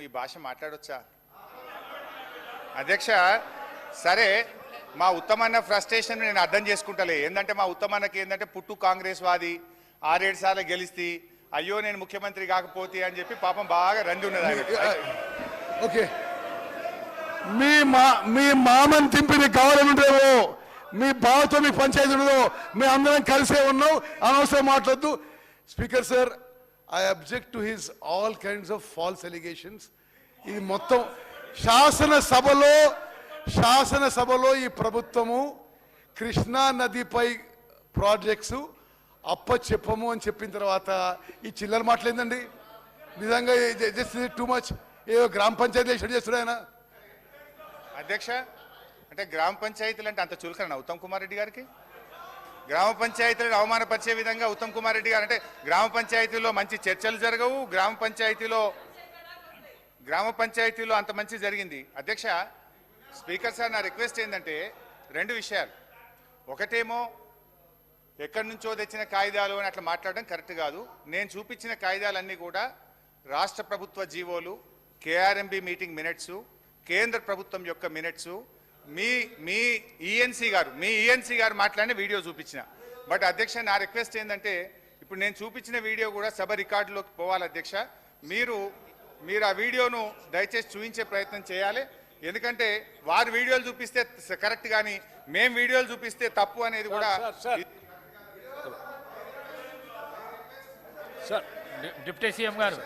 ఈ భాష మాట్లాడొచ్చా అధ్యక్ష? సరే, మా ఉత్తమన్న ఫ్రస్ట్రేషన్ నేను అర్థం చేసుకుంటలే. ఏంటంటే మా ఉత్తమన్నకి ఏంటంటే పుట్టు కాంగ్రెస్ వాది 6-7 సార్లు గెలిస్తే అయ్యో నేను ముఖ్యమంత్రి కాకపోతే అని చెప్పి పాపం బాగా రంది ఉన్నది ఆయన. ఓకే, మీ మామని తింపిని కావాలనుంటేవో మీ బావతో మీకు పంచాయతీ ఉండదు, మీ అందరం కలిసే ఉన్నాం, అనవసరం మాట్లాడద్దు. Speaker sir, I object to his all kinds of false allegations. ఇది మొత్తం శాసనసభలో ఈ ప్రభుత్వము కృష్ణా నదిపై ప్రాజెక్ట్స్ చెప్పము అని చెప్పిన తర్వాత ఈ చిల్లర మాటలేందండి? నిజంగా టూ మచ్. ఏదో గ్రామ పంచాయతీ చేస్తున్నా ఆయన. అధ్యక్ష, అంటే గ్రామ పంచాయతీలు అంటే అంత చులకన ఉత్తమ్ కుమార్ రెడ్డి గారికి? గ్రామ పంచాయతీలను అవమానపరిచే విధంగా ఉత్తమ్ కుమార్ రెడ్డి గారు అంటే గ్రామ పంచాయతీలో మంచి చర్చలు జరగవు, గ్రామ పంచాయతీలో అంత మంచి జరిగింది. అధ్యక్ష, స్పీకర్ సార్, నా రిక్వెస్ట్ ఏంటంటే 2 విషయాలు. ఒకటేమో ఎక్కడి నుంచో తెచ్చిన కాగితాలు అని అట్లా మాట్లాడడం కరెక్ట్ కాదు. నేను చూపించిన కాగితాలన్నీ కూడా రాష్ట్ర ప్రభుత్వ జీవోలు, కేఆర్ఎంబి మీటింగ్ మినిట్స్, కేంద్ర ప్రభుత్వం యొక్క మినిట్స్, మీ ఈఎన్సీ గారు మాట్లాడిన వీడియో చూపించిన. బట్ అధ్యక్ష, నా రిక్వెస్ట్ ఏంటంటే ఇప్పుడు నేను చూపించిన వీడియో కూడా సభ రికార్డులోకి పోవాలి. అధ్యక్ష, మీరు ఆ వీడియోను దయచేసి చూపించే ప్రయత్నం చేయాలి. ఎందుకంటే వారు వీడియోలు చూపిస్తే కరెక్ట్, కానీ మేము వీడియోలు చూపిస్తే తప్పు అనేది కూడా. డిప్యూటీ సీఎం గారు